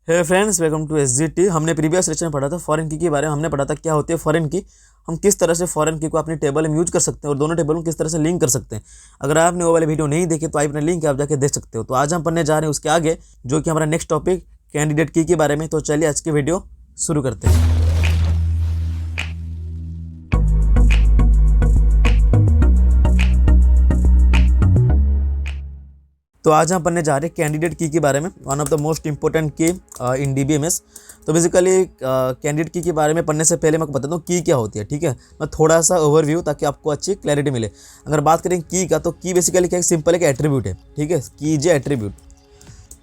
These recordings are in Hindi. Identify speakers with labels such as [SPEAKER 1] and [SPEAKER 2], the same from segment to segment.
[SPEAKER 1] Hey friends, welcome to SGT. हमने प्रीवियस लेक्चर में पढ़ा था फॉरेन की बारे में। हमने पढ़ा था क्या होती है फॉरेन की, हम किस तरह से फॉरेन की को अपनी टेबल में यूज कर सकते हैं और दोनों टेबल में किस तरह से लिंक कर सकते हैं। अगर आपने वो वाले वीडियो नहीं देखे तो आई अपने लिंक आप जाके देख सकते हो। तो आज हम पढ़ने जा रहे हैं उसके आगे, जो कि हमारा नेक्स्ट टॉपिक कैंडिडेट की के बारे में। तो चलिए आज की वीडियो शुरू करते हैं। तो आज हम पढ़ने जा रहे हैं कैंडिडेट की के बारे में, one of the most important की इन डीबीएमएस। तो बेसिकली कैंडिडेट की के बारे में पढ़ने से पहले मैं आपको बता दूं की क्या होती है। ठीक है, मैं थोड़ा सा ओवरव्यू ताकि आपको अच्छी क्लैरिटी मिले। अगर बात करें की का, तो की बेसिकली क्या सिंपल एक एट्रीब्यूट है। ठीक है, की जे एट्रीब्यूट,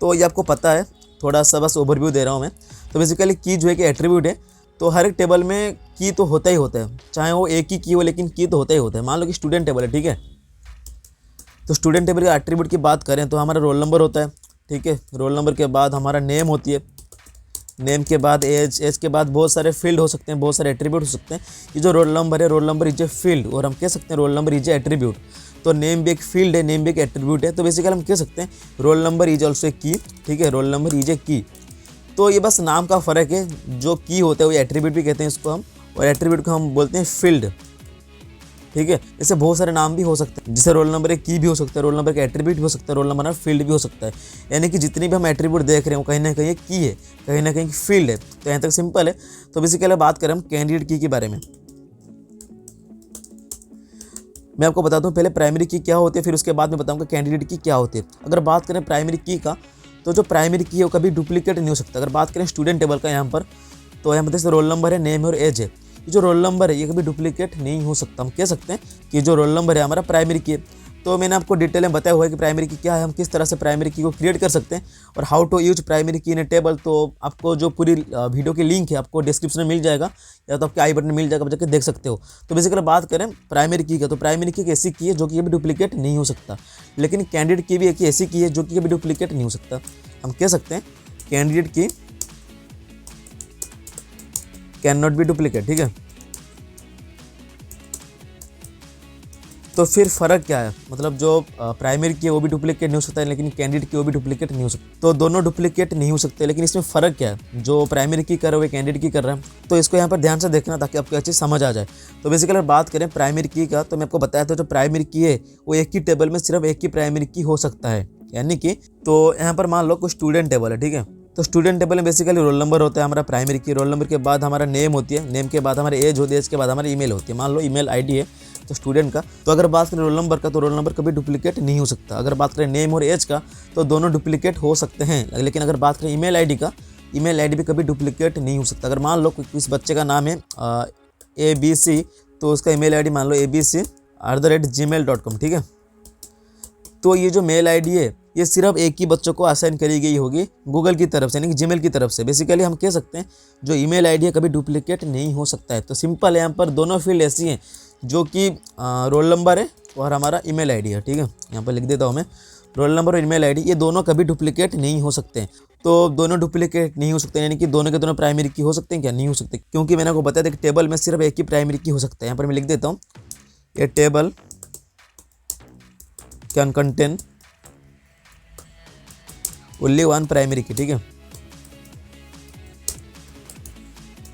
[SPEAKER 1] तो ये आपको पता है, थोड़ा सा बस ओवरव्यू दे रहा हूँ मैं। तो बेसिकली की जो है कि एट्रीब्यूट है, तो हर एक टेबल में की तो होता ही होता है, चाहे वो एक ही की हो, लेकिन की तो होता ही होता है। मान लो कि स्टूडेंट टेबल है, ठीक है, तो स्टूडेंट टेबल के एट्रीब्यूट की बात करें तो हमारा रोल नंबर होता है। ठीक है, रोल नंबर के बाद हमारा नेम होती है, नेम के बाद एज, एज के बाद बहुत सारे फील्ड हो सकते हैं, बहुत सारे एट्रीब्यूट हो सकते हैं। ये जो रोल नंबर है, roll number is a field, और हम कह सकते हैं roll number is a attribute. तो नेम भी एक फील्ड है, नेम भी एक एट्रीब्यूट है। तो बेसिकली हम कह सकते हैं roll number is also a की। ठीक है, रोल नंबर इज ए की। तो ये बस नाम का फ़र्क है। जो की होता है वो एट्रीब्यूट भी कहते हैं इसको हम, और एट्रीब्यूट को हम बोलते हैं फील्ड। ठीक है, इससे बहुत सारे नाम भी हो सकते हैं, जैसे रोल नंबर एक की भी हो सकता है, रोल नंबर का एट्रीब्यूट भी हो सकता है, रोल नंबर फील्ड भी हो सकता है। यानी कि जितनी भी हम एट्रीब्यूट देख रहे हैं वो कहीं ना कहीं एक की है, कहीं ना कहीं फील्ड है। तो यहाँ तक सिंपल है। तो बेसिकली बात करें हम कैंडिडेट की के बारे में, मैं आपको बताता हूँ पहले प्राइमरी की क्या होती है, फिर उसके बाद मैं बताऊँगा कैंडिडेट की क्या होती है। अगर बात करें प्राइमरी की का, तो जो प्राइमरी की है वो कभी डुप्लीकेट नहीं हो सकता। अगर बात करें स्टूडेंट टेबल का यहाँ पर, तो यहाँ पर जैसे रोल नंबर है, नेम है और एज है। ये जो रोल नंबर है ये कभी डुप्लीकेट नहीं हो सकता। हम कह सकते हैं कि जो रोल नंबर है हमारा प्राइमरी की है। तो मैंने आपको डिटेल में बताया हुआ है कि प्राइमरी की क्या है, हम किस तरह से प्राइमरी की को क्रिएट कर सकते हैं, और हाउ टू यूज प्राइमरी की इन ए टेबल। तो आपको जो पूरी वीडियो की लिंक है आपको डिस्क्रिप्शन में मिल जाएगा, या तो आपके आई बटन में मिल जाएगा, आप जाकर देख सकते हो। तो बेसिकली बात करें प्राइमरी की का, तो प्राइमरी की एक ऐसी की है जो कि कभी डुप्लीकेट नहीं हो सकता। लेकिन कैंडिडेट की भी एक ऐसी की है जो कि कभी डुप्लीकेट नहीं हो सकता। हम कह सकते हैं कैंडिडेट की कैन नॉट बी डुप्लीकेट। ठीक है, तो फिर फ़र्क क्या है, मतलब जो प्राइमरी की है वो भी डुप्लीकेट नहीं हो सकता है, लेकिन कैंडिडेट की वो भी डुप्लीकेट नहीं हो सकता। तो दोनों डुप्लीकेट नहीं हो सकते, लेकिन इसमें फ़र्क क्या है, जो प्राइमरी की कर रहे हो कैंडिडेट की कर रहा है। तो इसको यहाँ पर ध्यान से देखना ताकि आपको अच्छी समझ आ जाए। तो बेसिकली अगर बात करें प्राइमरी की का, तो मैं आपको बताया था जो प्राइमरी की है वो एक ही टेबल में सिर्फ एक ही प्राइमरी की हो सकता है। यानी कि तो यहाँ पर मान लो कोई स्टूडेंट टेबल है, ठीक है, तो स्टूडेंट टेबल में बेसिकली रोल नंबर होता है हमारा प्राइमरी की, रोल नंबर के बाद हमारा नेम होती है, नेम के बाद हमारी एज होती है, एज के बाद हमारी ईमेल होती है। मान लो ईमेल आईडी है तो स्टूडेंट का। तो अगर बात करें रोल नंबर का, तो रोल नंबर कभी डुप्लीकेट नहीं हो सकता। अगर बात करें नेम और एज का, तो दोनों डुप्लीकेट हो सकते हैं। लेकिन अगर बात करें ईमेल आईडी का, ईमेल आईडी भी कभी डुप्लीकेट नहीं हो सकता। अगर मान लो किस बच्चे का नाम है ABC, तो उसका ईमेल आईडी मान लो abc@gmail.com। ठीक है, तो ये जो मेल आईडी है ये सिर्फ एक ही बच्चों को असाइन करी गई होगी गूगल की तरफ से, यानी कि जीमेल की तरफ से। बेसिकली हम कह सकते हैं जो ईमेल आईडी है कभी डुप्लीकेट नहीं हो सकता है। तो सिंपल है, यहाँ पर दोनों फील्ड ऐसी हैं जो कि रोल नंबर है और हमारा ईमेल आईडी है। ठीक है, यहाँ पर लिख देता हूँ मैं, रोल नंबर और ईमेल आईडी ये दोनों कभी डुप्लीकेट नहीं हो सकते हैं। तो दोनों डुप्लीकेट नहीं हो सकते, यानी कि दोनों के दोनों प्राइमरी की हो सकते हैं क्या, नहीं हो सकते, क्योंकि मैंने आपको बताया था कि टेबल में सिर्फ एक ही प्राइमरी की हो सकता है। यहाँ पर मैं लिख देता हूँ, ये table can contain only one primary की। ठीक है,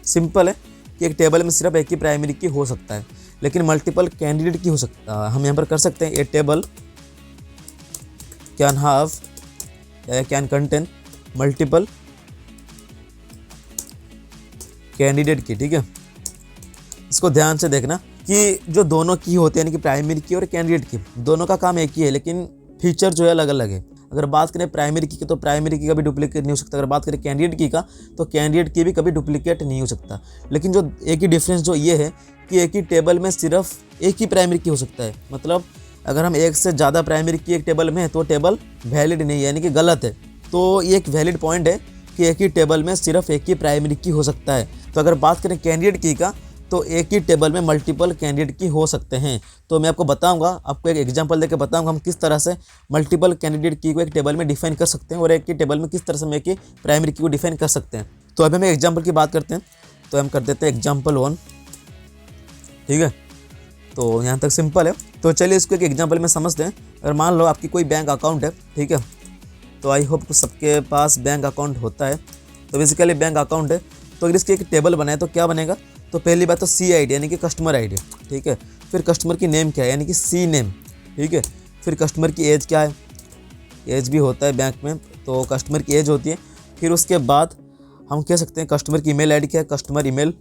[SPEAKER 1] सिंपल है कि एक टेबल में सिर्फ एक ही प्राइमरी की हो सकता है, लेकिन मल्टीपल कैंडिडेट की हो सकता है। हम यहाँ पर कर सकते हैं ए टेबल कैन हैव या कैन कंटेन मल्टीपल कैंडिडेट की। ठीक है, इसको ध्यान से देखना कि जो दोनों की होते हैं, यानी कि प्राइमरी की और कैंडिडेट की, दोनों का काम एक ही है, लेकिन फीचर जो है अलग अलग है। अगर बात करें प्राइमरी की, तो प्राइमरी की कभी डुप्लीकेट नहीं हो सकता। अगर बात करें कैंडिडेट की का, तो कैंडिडेट की भी कभी डुप्लीकेट नहीं हो सकता। लेकिन जो एक ही डिफरेंस जो ये है कि एक ही टेबल में सिर्फ एक ही प्राइमरी की हो सकता है। मतलब अगर हम एक से ज़्यादा प्राइमरी की एक टेबल में है तो टेबल वैलिड नहीं है, यानी कि गलत है। तो ये एक वैलिड पॉइंट है कि एक ही टेबल में सिर्फ एक ही प्राइमरी की हो सकता है। तो अगर बात करें कैंडिडेट की का, तो एक ही टेबल में मल्टीपल कैंडिडेट की हो सकते हैं। तो मैं आपको बताऊंगा, आपको एक एग्जांपल देकर बताऊंगा हम किस तरह से मल्टीपल कैंडिडेट की को एक टेबल में डिफाइन कर सकते हैं, और एक ही टेबल में किस तरह से हम एक ही प्राइमरी की को डिफाइन कर सकते हैं। तो अभी हम एग्जाम्पल की बात करते हैं, तो हम कर देते हैं एग्जाम्पल 1। ठीक है, तो यहाँ तक सिंपल है। तो चलिए इसको एक एग्जाम्पल में समझते हैं। अगर मान लो आपकी कोई बैंक अकाउंट है, ठीक है, तो आई होप सबके पास बैंक अकाउंट होता है। तो बेसिकली बैंक अकाउंट है। तो अगर इसकी एक टेबल बनाए तो क्या बनेगा, तो पहली बात तो सी आई डी यानी कि कस्टमर आई डी, ठीक है। फिर कस्टमर की नेम क्या है यानी कि सी नेम, ठीक है। फिर कस्टमर की एज क्या है, एज भी होता है बैंक में, तो कस्टमर की एज होती है। फिर उसके बाद हम कह सकते हैं कस्टमर की ईमेल आईडी क्या है, कस्टमर ईमेल।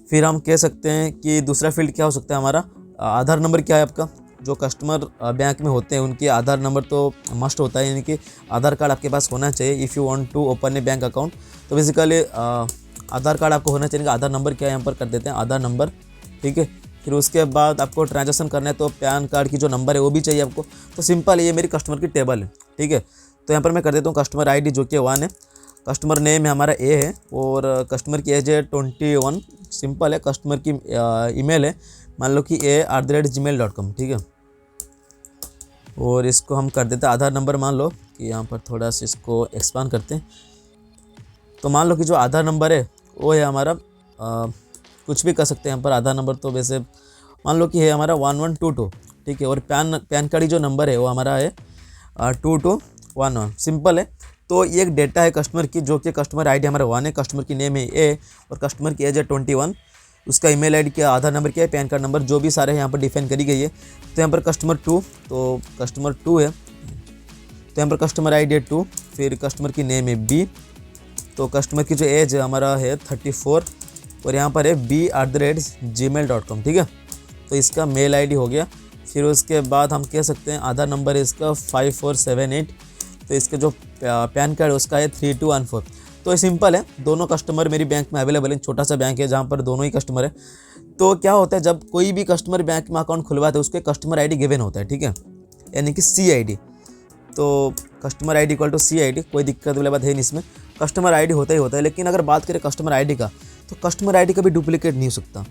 [SPEAKER 1] फिर हम कह सकते हैं कि दूसरा फील्ड क्या हो सकता है हमारा, आधार नंबर क्या है आपका। जो कस्टमर बैंक में होते हैं उनके आधार नंबर तो मस्ट होता है, यानी कि आधार कार्ड आपके पास होना चाहिए if you want to open a bank account. तो बेसिकली आधार कार्ड आपको होना चाहिए। आधार नंबर क्या है यहाँ पर कर देते हैं आधार नंबर, ठीक है। फिर उसके बाद आपको ट्रांजैक्शन करना है तो पैन कार्ड की जो नंबर है वो भी चाहिए आपको। तो सिंपल है, ये मेरी कस्टमर की टेबल है, ठीक है। तो यहाँ पर मैं कर देता हूँ कस्टमर आईडी जो कि 1 है, कस्टमर नेम है हमारा ए है, और कस्टमर की एज है 21, सिंपल है। कस्टमर की ईमेल है मान लो कि a@gmail.com, ठीक है। और इसको हम कर देते हैं आधार नंबर, मान लो कि यहाँ पर थोड़ा सा इसको एक्सपांड करते हैं। तो मान लो कि जो आधार नंबर है वो है हमारा कुछ भी कर सकते हैं यहाँ पर आधार नंबर, तो वैसे मान लो कि है हमारा 1122, ठीक है। और पैन कार्ड की जो नंबर है वो हमारा है 2211, सिंपल है। तो ये एक डेटा है कस्टमर की, जो कि कस्टमर आईडी हमारा 1 है, कस्टमर की नेम है ए, और कस्टमर की एज है 21, उसका ईमेल आईडी क्या, आधार नंबर क्या है, पैन कार्ड नंबर, जो भी सारे यहाँ पर डिफाइन करी गई है। तो यहाँ पर कस्टमर 2, तो कस्टमर 2 है, तो यहाँ पर कस्टमर आईडी है 2, फिर कस्टमर की नेम है बी, तो कस्टमर की जो एज है हमारा है 34, और यहाँ पर है b@gmail.com, ठीक है। तो इसका मेल आईडी हो गया। फिर उसके बाद हम कह सकते हैं आधार नंबर है इसका 5478, तो इसका जो पैन कार्ड है उसका है 3214। तो ये सिंपल है, दोनों कस्टमर मेरी बैंक में अवेलेबल है। छोटा सा बैंक है जहाँ पर दोनों ही कस्टमर है। तो क्या होता है जब कोई भी कस्टमर बैंक में अकाउंट खुलवाता है उसके कस्टमर आईडी गिवन होता है, ठीक है, यानी कि सी आई डी। तो customer ID equal to C I D, कोई दिक्कत वाली बात है नहीं इसमें, कस्टमर आईडी होता ही होता है। लेकिन अगर बात करें कस्टमर आईडी का, तो कस्टमर आईडी कभी डुप्लीकेट नहीं हो सकता।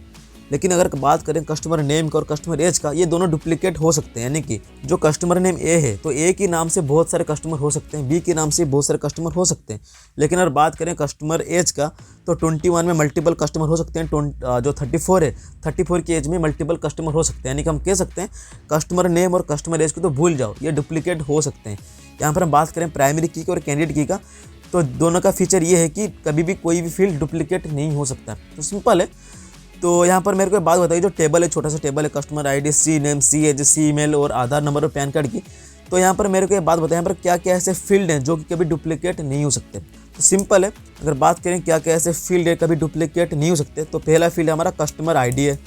[SPEAKER 1] लेकिन अगर बात करें कस्टमर नेम का और कस्टमर एज का, ये दोनों डुप्लीकेट हो सकते हैं। यानी कि जो कस्टमर नेम ए है तो ए के नाम से बहुत सारे कस्टमर हो सकते हैं, बी के नाम से बहुत सारे कस्टमर हो सकते हैं। लेकिन अगर बात करें कस्टमर एज का, तो 21 में मल्टीपल कस्टमर हो सकते हैं। जो 34 है, 34 की एज में मल्टीपल कस्टमर हो सकते हैं। यानी कि हम कह सकते हैं कस्टमर नेम और कस्टमर एज को तो भूल जाओ, ये डुप्लीकेट हो सकते हैं। यहाँ पर हम बात करें प्राइमरी की और कैंडिडेट की का, तो दोनों का फीचर ये है कि कभी भी कोई भी फील्ड डुप्लीकेट नहीं हो सकता। तो सिंपल है। तो यहाँ पर मेरे को एक बात बताइए, जो टेबल है, छोटा सा टेबल है, कस्टमर आईडी, सी नेम, सी एज, सी ईमेल और आधार नंबर और पैन कार्ड की। तो यहाँ पर मेरे को एक बात बताइए, यहाँ पर क्या क्या ऐसे फील्ड हैं जो कि कभी डुप्लीकेट नहीं हो सकते। तो सिंपल है, अगर बात करें क्या क्या ऐसे फील्ड है कभी डुप्लीकेट नहीं हो सकते, तो पहला फील्ड हमारा कस्टमर आईडी है,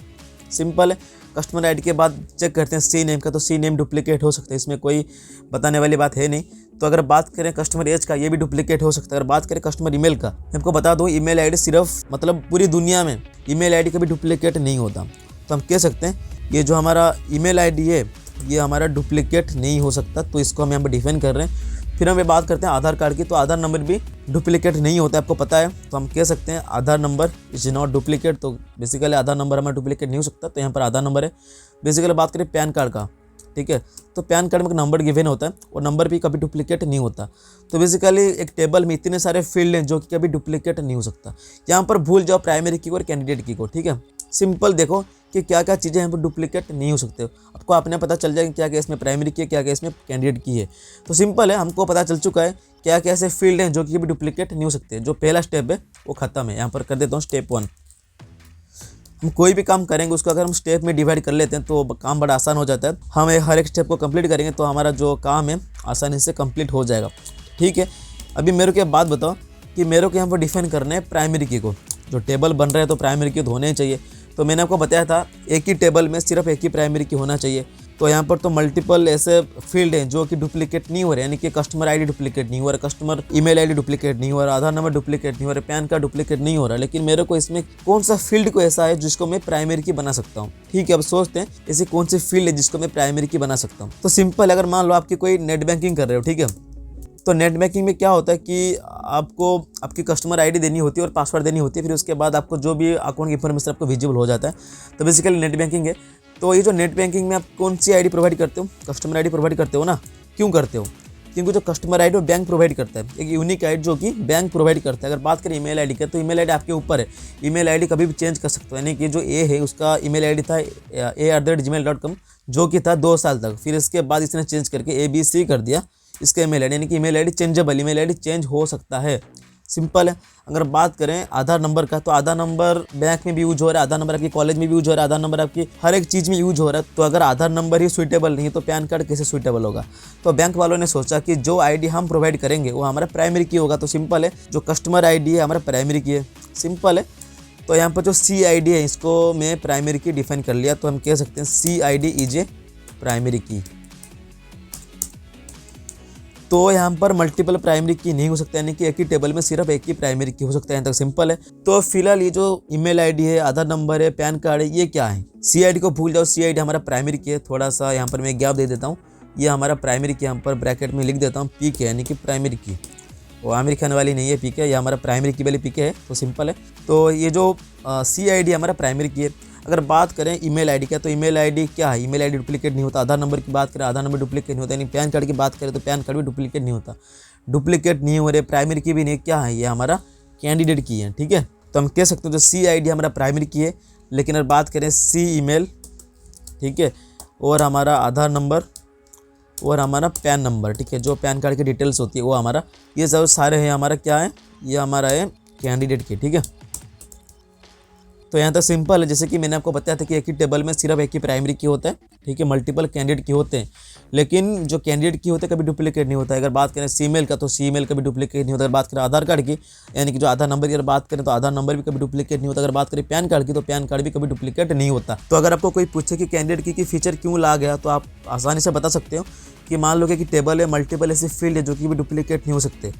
[SPEAKER 1] सिंपल है। कस्टमर आईडी के बाद चेक करते हैं सी नेम का, तो सी नेम डुप्लीकेट हो सकता है, इसमें कोई बताने वाली बात है नहीं। तो अगर बात करें कस्टमर एज का, ये भी डुप्लीकेट हो सकता है। अगर बात करें कस्टमर ईमेल का, हमको बता दूं ईमेल आईडी सिर्फ मतलब पूरी दुनिया में ईमेल आईडी कभी डुप्लीकेट नहीं होता। तो हम कह सकते हैं ये जो हमारा ईमेल आईडी है ये हमारा डुप्लीकेट नहीं हो सकता, तो इसको हम यहाँ पर डिफाइन कर रहे हैं। फिर हम ये बात करते हैं आधार कार्ड की, तो आधार नंबर भी डुप्लीकेट नहीं होता है, आपको पता है। तो हम कह सकते हैं आधार नंबर इज नॉट डुप्लीकेट, तो बेसिकली आधार नंबर हमारा डुप्लीकेट नहीं हो सकता, तो यहाँ पर आधार नंबर है। बेसिकली बात करें पैन कार्ड का, ठीक है, तो पैन कार्ड में एक नंबर गिवन होता है और नंबर भी कभी डुप्लीकेट नहीं होता। तो बेसिकली एक टेबल में इतने सारे फील्ड हैं जो कि कभी डुप्लीकेट नहीं हो सकता। यहाँ पर भूल जाओ प्राइमरी की और कैंडिडेट की को, ठीक है। सिंपल देखो कि क्या क्या चीज़ें यहाँ पर डुप्लीकेट नहीं हो सकते, आपको अपने पता चल जाएगा क्या क्या इसमें प्राइमरी की है, क्या क्या इसमें कैंडिडेट की है। तो सिंपल है, हमको पता चल चुका है क्या क्या ऐसे फील्ड हैं जो कि भी डुप्लीकेट नहीं हो सकते। जो पहला स्टेप है वो खत्म है। यहाँ पर कर देता हूँ स्टेप 1। हम कोई भी काम करेंगे उसको अगर हम स्टेप में डिवाइड कर लेते हैं तो काम बड़ा आसान हो जाता है। हम हर एक स्टेप को कंप्लीट करेंगे तो हमारा जो काम है आसानी से कंप्लीट हो जाएगा, ठीक है। अभी मेरे को एक बात बताओ कि मेरे को यहाँ पर डिफाइन करना है प्राइमरी की को। जो टेबल बन रहा है तो प्राइमरी की तो होने ही चाहिए। तो मैंने आपको बताया था एक ही टेबल में सिर्फ एक ही प्राइमरी की होना चाहिए। तो यहाँ पर तो मल्टीपल ऐसे फील्ड हैं जो कि डुप्लीकेट नहीं हो रहे, यानी कि कस्टमर आईडी डुप्लीकेट नहीं हो रहा, कस्टमर ईमेल आईडी डुप्लीकेट नहीं हो रहा, आधार नंबर डुप्लीकेट नहीं हो रहा, पैन कार्ड डुप्लीकेट नहीं हो रहा। लेकिन मेरे को इसमें कौन सा फील्ड को ऐसा है जिसको मैं प्राइमरी की बना सकता हूँ, ठीक है। अब सोचते हैं ऐसी कौन सी फील्ड है जिसको मैं प्राइमरी की बना सकता हूँ। तो सिंपल, अगर मान लो आपकी कोई नेट बैंकिंग कर रहे हो, ठीक है, तो नेट बैंकिंग में क्या होता है कि आपको आपकी कस्टमर आईडी देनी होती है और पासवर्ड देनी होती है। फिर उसके बाद आपको जो भी अकाउंट की इन्फॉर्मेशन आपको विजिबल हो जाता है। तो बेसिकली नेट बैंकिंग है। तो ये जो नेट बैंकिंग में आप कौन सी आईडी प्रोवाइड करते हो, कस्टमर आईडी प्रोवाइड करते हो ना। क्यों करते हो? क्योंकि जो कस्टमर आईडी वो बैंक प्रोवाइड करता है, एक यूनिक आईडी जो कि बैंक प्रोवाइड करता है। अगर बात करें ईमेल आईडी का, तो ईमेल आईडी आपके ऊपर है, ईमेल आईडी कभी भी चेंज कर सकते हो। यानी कि जो ए है उसका ईमेल आईडी था a@gmail.com, जो कि था 2 साल तक। फिर इसके बाद इसने चेंज करके ABC कर दिया इसका ईमेल आईडी, यानी कि email ID changeable, email ID change हो सकता है। सिंपल है। अगर बात करें आधार नंबर का, तो आधार नंबर बैंक में भी यूज हो रहा है, आधार नंबर आपकी कॉलेज में भी यूज हो रहा है, आधार नंबर आपकी हर एक चीज़ में यूज हो रहा है। तो अगर आधार नंबर ही सुइटेबल नहीं है तो पैन कार्ड कैसे सुइटेबल होगा। तो बैंक वालों ने सोचा कि जो आईडी हम प्रोवाइड करेंगे वो हमारा प्राइमरी की होगा। तो सिंपल है, जो कस्टमर आईडी है हमारा प्राइमरी की है, सिंपल है। तो यहाँ पर जो सी आई डी है इसको मैं प्राइमरी की डिफाइन कर लिया, तो हम कह सकते हैं C I D is a primary key. तो यहाँ पर मल्टीपल प्राइमरी की नहीं हो सकता, यानी कि एक ही टेबल में सिर्फ एक ही प्राइमरी की हो सकता है। यहाँ तक सिंपल है। तो फिलहाल ये जो ईमेल आईडी है, आधार नंबर है, पैन कार्ड है, ये क्या है। सी आई डी को भूल जाओ, सी आई डी हमारा प्राइमरी की है। थोड़ा सा यहाँ पर मैं गैप दे देता हूँ, ये हमारा प्राइमरी की, यहाँ पर ब्रैकेट में लिख देता हूँ पी के, यानी कि प्राइमरी की। वो आमिर खान वाली नहीं है पी के, ये हमारा प्राइमरी की वाली पी के है। तो सिंपल है। तो ये जो सी आई डी हमारा प्राइमरी की है। अगर बात करें ईमेल आईडी का, तो ईमेल आईडी क्या है, ईमेल आईडी डुप्लीकेट नहीं होता। आधार नंबर की बात करें, आधार नंबर डुप्लीकेट नहीं होता। यानी पैन कार्ड की बात करें तो पैन कार्ड भी डुप्लीकेट नहीं होता, डुप्लीकेट नहीं हो रहे। प्राइमरी की भी नहीं, क्या है, ये हमारा कैंडिडेट की है। ठीक है, तो हम कह सकते हैं जो सी आई डी हमारा प्राइमरी की है। लेकिन अगर बात करें सी ईमेल, ठीक है, और हमारा आधार नंबर और हमारा पैन नंबर, ठीक है, जो पैन कार्ड की डिटेल्स होती है वो हमारा, ये सब सारे हैं हमारा क्या है, ये हमारा है कैंडिडेट की। ठीक है, तो यहाँ तक सिंपल है। जैसे कि मैंने आपको बताया था कि एक ही टेबल में सिर्फ एक ही प्राइमरी की होता है, ठीक है, मल्टीपल कैंडिडेट की होते हैं, लेकिन जो कैंडिडेट की होते हैं कभी डुप्लीकेट नहीं होता है। अगर बात करें सीमेल का, तो सीमेल कभी डुप्लीकेट नहीं होता। अगर बात करें आधार कार्ड की, यानी कि जो आधार नंबर की अगर बात करें तो आधार नंबर भी कभी डुप्लीकेट नहीं होता। अगर बात करें पैन कार्ड की, तो पैन कार्ड भी कभी डुप्लीकेट नहीं होता। तो अगर आपको कोई पूछे कि कैंडिडेट की फीचर क्यों ला गया, तो आप आसानी से बता सकते हो कि मान लो कि टेबल है, मल्टीपल ऐसे फील्ड है जो कि भी डुप्लीकेट नहीं हो सकते,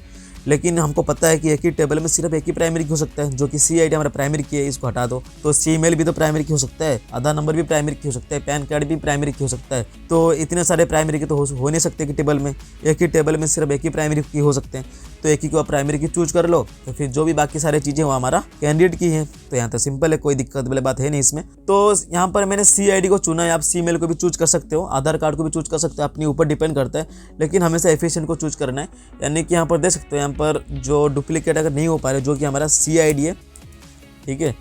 [SPEAKER 1] लेकिन हमको पता है कि एक ही टेबल में सिर्फ एक ही प्राइमरी की हो सकता है, जो कि सी आई डी हमारा प्राइमरी की है, इसको हटा दो। तो सी ईमेल भी तो प्राइमरी की हो सकता है, आधार नंबर भी प्राइमरी की हो सकता है, पैन कार्ड भी प्राइमरी की हो सकता है। तो इतने सारे प्राइमरी की तो हो नहीं सकते कि टेबल में, एक ही टेबल में सिर्फ एक ही प्राइमरी की हो सकते हैं। तो एक ही को आप प्राइमरी की चूज कर लो, तो फिर जो भी बाकी सारी चीज़ें वो हमारा कैंडिडेट की है। तो यहाँ तो सिंपल है, कोई दिक्कत वाली बात है नहीं इसमें। तो यहाँ पर मैंने सी आई डी को चुना है, आप सी ईमेल को भी चूज कर सकते हो, आधार कार्ड को भी चूज कर सकते हो, अपने ऊपर डिपेंड करता है, लेकिन हमेशा एफिशिएंट को चूज करना है। यानी कि यहाँ पर देख सकते हो, यहाँ पर जो डुप्लीकेट अगर नहीं हो पा रहे, जो कि हमारा सी आई डी है, ठीक है,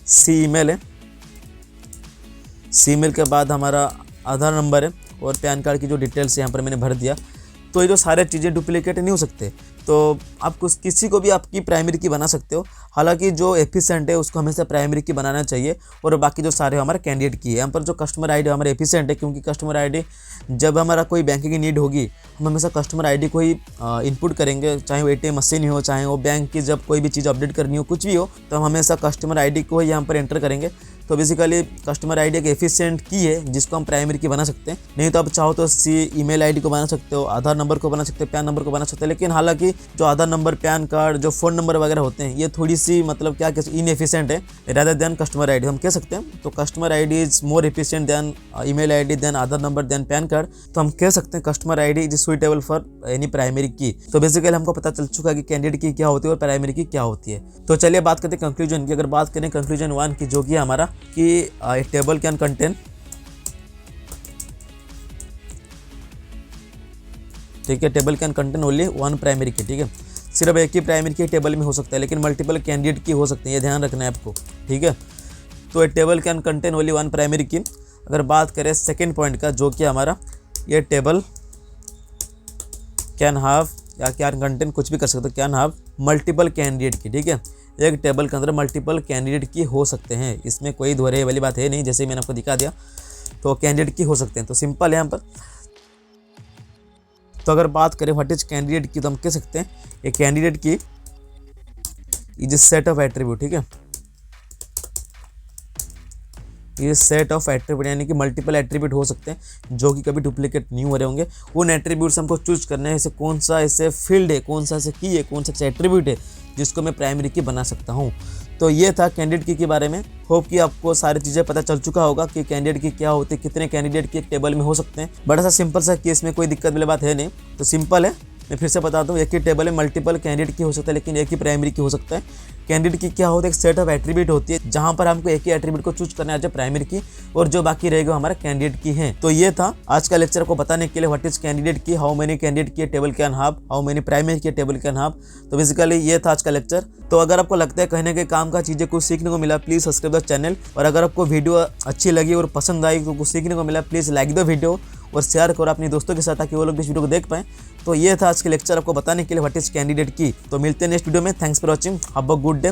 [SPEAKER 1] सी ईमेल है, सी ईमेल के बाद हमारा आधार नंबर है और पैन कार्ड की जो डिटेल्स यहाँ पर मैंने भर दिया, तो ये जो सारे चीज़ें डुप्लीकेट नहीं हो सकते। तो आप किसी को भी आपकी प्राइमरी की बना सकते हो। हालांकि जो एफिशिएंट है उसको हमेशा प्राइमरी की बनाना चाहिए, और बाकी जो सारे हमारे कैंडिडेट की है। यहाँ पर जो कस्टमर आईडी हमारे एफिशिएंट है, क्योंकि कस्टमर आईडी जब हमारा कोई बैंकिंग की नीड होगी, हम हमेशा कस्टमर आईडी को ही इनपुट करेंगे, चाहे वो एटीएम मशीन हो, चाहे वो बैंक की जब कोई भी चीज़ अपडेट करनी हो, कुछ भी हो, तो हम हमेशा कस्टमर आईडी को ही यहाँ पर एंटर करेंगे। तो बेसिकली कस्टमर आईडी एक एफिशिएंट की है जिसको हम प्राइमरी की बना सकते हैं। नहीं तो आप चाहो तो सी ईमेल आईडी को बना सकते हो, आधार नंबर को बना सकते हो, पैन नंबर को बना सकते हो। लेकिन हालांकि जो आधार नंबर, पैन कार्ड, जो फ़ोन नंबर वगैरह होते हैं, ये थोड़ी सी मतलब क्या इनएफिशिएंट है रादर देन कस्टमर आईडी, हम कह सकते हैं। तो customer ID is more efficient than email ID, then Aadhaar number, then PAN card. तो हम कह सकते हैं customer ID is suitable for any primary key. तो बेसिकली हमको पता चल चुका है कि कैंडिडेट की क्या होती है और प्राइमरी की क्या होती है। तो चलिए बात करते हैं कंक्लूजन की। अगर बात करें कंक्लूजन 1 की, जो कि हमारा कि टेबल कैन कंटेन, ठीक है, table can contain only one primary की। ठीक है, सिर्फ एक ही प्राइमरी की टेबल में हो सकता है, लेकिन मल्टीपल कैंडिडेट की हो सकते हैं, ये ध्यान रखना है आपको। ठीक है, तो table can contain only one primary की। अगर बात करें सेकेंड पॉइंट का, जो कि हमारा ये टेबल कैन हैव या कैन कंटेन, कुछ भी कर सकते हो, कैन हैव मल्टीपल कैंडिडेट की। ठीक है, एक टेबल के अंदर मल्टीपल कैंडिडेट की हो सकते हैं, इसमें कोई दोहरे वाली बात है नहीं। जैसे मैंने आपको दिखा दिया, तो कैंडिडेट की हो सकते हैं। तो सिंपल है यहाँ पर। तो अगर बात करें व्हाट इज कैंडिडेट की, तो हम कह सकते हैं एक कैंडिडेट की इज सेट ऑफ एट्रीब्यूट। ठीक है, ये सेट ऑफ एट्रीब्यूट, यानी कि मल्टीपल एट्रीब्यूट हो सकते हैं जो कि कभी डुप्लीकेट नहीं हो रहे होंगे। उन एट्रीब्यूट्स हमको चूज करना है, ऐसे कौन सा ऐसे फील्ड है, कौन सा ऐसे की है, कौन सा ऐसे एट्रीब्यूट है जिसको मैं प्राइमरी की बना सकता हूँ। तो ये था कैंडिडेट की के बारे में। होप कि आपको सारी चीज़ें पता चल चुका होगा कि कैंडिडेट की क्या होती है, कितने कैंडिडेट की एक टेबल में हो सकते हैं। बड़ा सा सिंपल सा केस में कोई दिक्कत वाली बात है नहीं। तो सिंपल है, मैं फिर से बता दूं, एक ही टेबल में मल्टीपल कैंडिडेट की हो सकता है, लेकिन एक ही प्राइमरी की हो सकता है। कैंडिडेट की क्या होता है, एक सेट ऑफ एट्रीब्यूट होती है, जहां पर हमको एक ही एट्रीब्यूट को चूज करना है एज प्राइमरी की, और जो बाकी रहेगा हमारा कैंडिडेट की है। तो ये था आज का लेक्चर को बताने के लिए व्हाट इज कैंडिडेट की, हाउ मेनी कैंडिडेट की table can have, how many primary की टेबल कैन हैव। तो बेसिकली ये था आज का लेक्चर। तो अगर आपको लगता है कहीं ना कहीं काम का चीज़ें कुछ सीखने को मिला, प्लीज़ सब्सक्राइब द चैनल। और अगर आपको वीडियो अच्छी लगी और पसंद आई, तो कुछ सीखने को मिला, प्लीज़ लाइक द वीडियो और शेयर करो अपने दोस्तों के साथ ताकि वो लोग भी इस वीडियो को देख पाएँ। तो ये था आज के लेक्चर आपको बताने के लिए व्हाट इज कैंडिडेट की। तो मिलते हैं नेक्स्ट वीडियो में। Thanks for watching, have a good day.